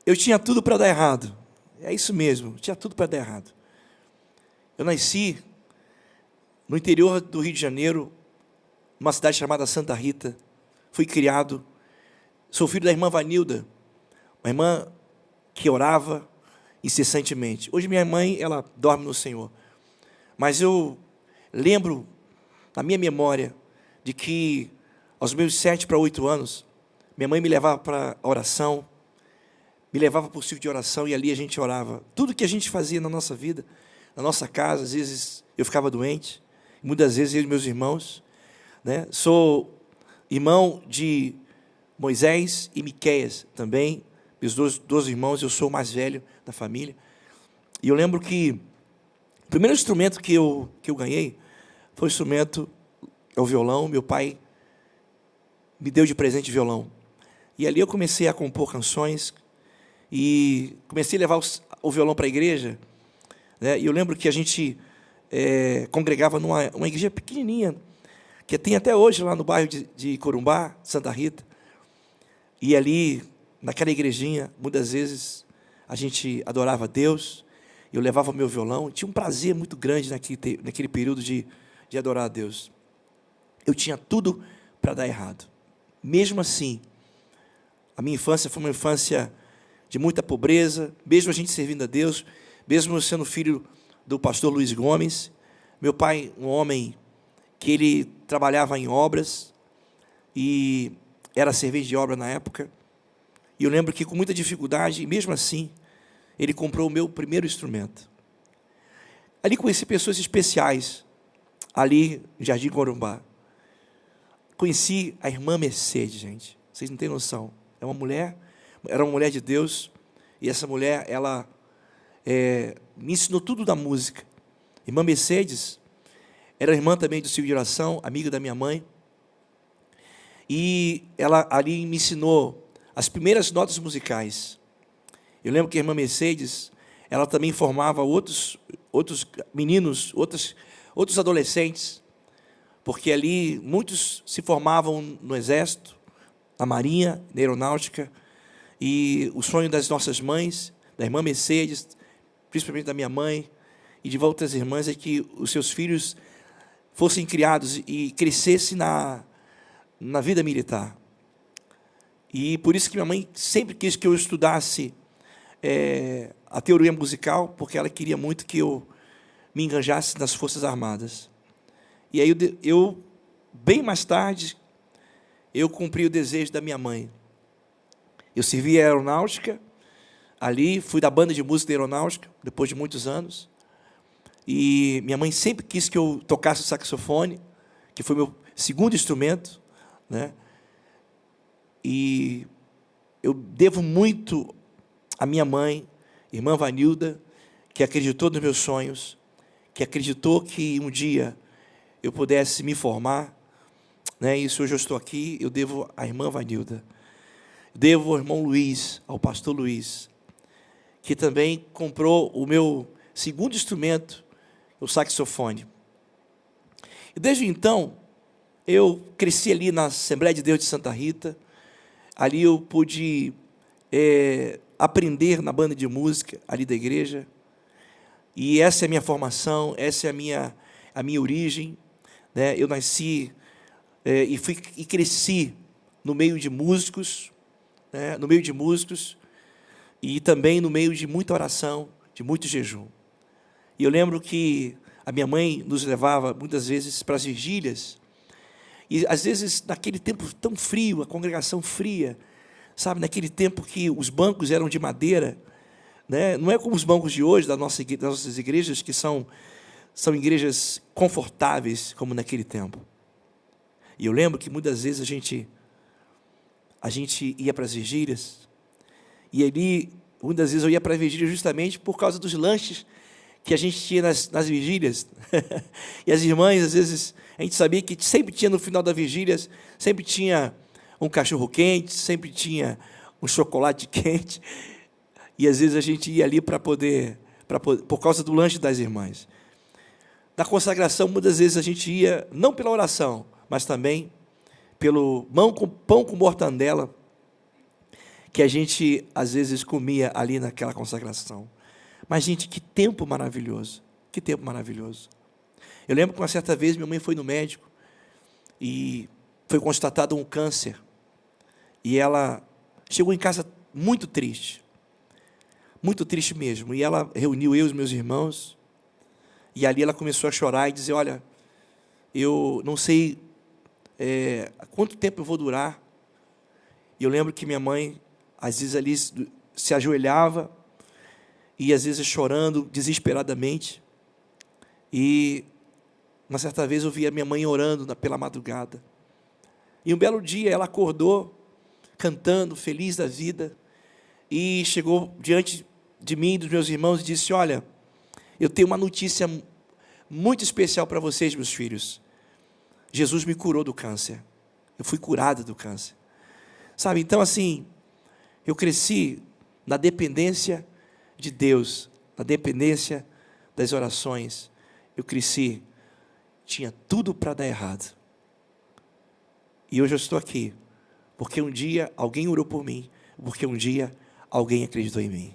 eu tinha tudo para dar errado. É isso mesmo, tinha tudo para dar errado. Eu nasci no interior do Rio de Janeiro, numa cidade chamada Santa Rita. Fui criado, sou filho da irmã Vanilda, uma irmã que orava incessantemente. Hoje minha mãe, ela dorme no Senhor. Mas eu lembro, na minha memória, de que aos meus 7 para 8 anos, minha mãe me levava para a oração, me levava para o círculo de oração e ali a gente orava. Tudo que a gente fazia na nossa vida, na nossa casa, às vezes eu ficava doente, muitas vezes eu e meus irmãos, né? Sou irmão de Moisés e Miqueias também, meus dois irmãos, eu sou o mais velho da família. E eu lembro que o primeiro instrumento que eu ganhei foi o instrumento, é o violão. Meu pai me deu de presente violão. E ali eu comecei a compor canções e comecei a levar o violão para a igreja, né? E eu lembro que a gente congregava numa igreja pequenininha, que tem até hoje lá no bairro de Corumbá, Santa Rita. E ali, naquela igrejinha, muitas vezes a gente adorava a Deus, eu levava o meu violão, tinha um prazer muito grande naquele período de adorar a Deus. Eu tinha tudo para dar errado. Mesmo assim, a minha infância foi uma infância de muita pobreza, mesmo a gente servindo a Deus, mesmo eu sendo filho do pastor Luiz Gomes, meu pai, um homem que ele trabalhava em obras, e era servente de obra na época, e eu lembro que com muita dificuldade, e mesmo assim, ele comprou o meu primeiro instrumento. Ali conheci pessoas especiais, ali no Jardim Corumbá. Conheci a irmã Mercedes, gente, vocês não têm noção, era uma mulher de Deus, e essa mulher, ela me ensinou tudo da música. Irmã Mercedes era irmã também do círculo de oração, amiga da minha mãe, e ela ali me ensinou as primeiras notas musicais. Eu lembro que a irmã Mercedes, ela também formava outros meninos, outros adolescentes, porque ali muitos se formavam no Exército, na Marinha, na Aeronáutica, e o sonho das nossas mães, da irmã Mercedes, principalmente da minha mãe, e de outras irmãs, é que os seus filhos fossem criados e crescessem na vida militar. E por isso que minha mãe sempre quis que eu estudasse a teoria musical, porque ela queria muito que eu me engajasse nas Forças Armadas. E aí eu bem mais tarde, eu cumpri o desejo da minha mãe. Eu servi a aeronáutica, ali fui da banda de música da aeronáutica, depois de muitos anos, e minha mãe sempre quis que eu tocasse o saxofone, que foi meu segundo instrumento, né? E eu devo muito à minha mãe, irmã Vanilda, que acreditou nos meus sonhos, que acreditou que um dia eu pudesse me formar, né? E se hoje eu estou aqui, eu devo à irmã Vanilda, devo ao irmão Luiz, ao pastor Luiz, que também comprou o meu segundo instrumento, o saxofone. E desde então, eu cresci ali na Assembleia de Deus de Santa Rita, ali eu pude aprender na banda de música, ali da igreja, e essa é a minha formação, essa é a minha origem, né? Eu nasci e cresci no meio de músicos, né? No meio de músicos, e também no meio de muita oração, de muito jejum. E eu lembro que a minha mãe nos levava muitas vezes para as vigílias, e às vezes naquele tempo tão frio, a congregação fria, sabe, naquele tempo que os bancos eram de madeira, né? Não é como os bancos de hoje das nossas igrejas, que são igrejas confortáveis, como naquele tempo. E eu lembro que muitas vezes a gente ia para as vigílias, e ali, muitas vezes eu ia para a vigília justamente por causa dos lanches que a gente tinha nas vigílias. E as irmãs, às vezes, a gente sabia que sempre tinha no final das vigílias, sempre tinha um cachorro quente, sempre tinha um chocolate quente, e às vezes a gente ia ali por causa do lanche das irmãs. Na consagração, muitas vezes a gente ia, não pela oração, mas também pelo pão com mortandela, que a gente, às vezes, comia ali naquela consagração. Mas, gente, que tempo maravilhoso. Que tempo maravilhoso. Eu lembro que uma certa vez minha mãe foi no médico e foi constatado um câncer. E ela chegou em casa muito triste mesmo. E ela reuniu eu e os meus irmãos, e ali ela começou a chorar e dizer: olha, eu não sei quanto tempo eu vou durar. E eu lembro que minha mãe, às vezes ali, se ajoelhava, e às vezes chorando desesperadamente. E uma certa vez eu via minha mãe orando pela madrugada. E um belo dia ela acordou, cantando, feliz da vida, e chegou diante de mim e dos meus irmãos e disse: olha, eu tenho uma notícia muito especial para vocês, meus filhos. Jesus me curou do câncer. Eu fui curada do câncer. Sabe, então assim, eu cresci na dependência de Deus, na dependência das orações. Eu cresci, tinha tudo para dar errado. E hoje eu estou aqui, porque um dia alguém orou por mim, porque um dia alguém acreditou em mim.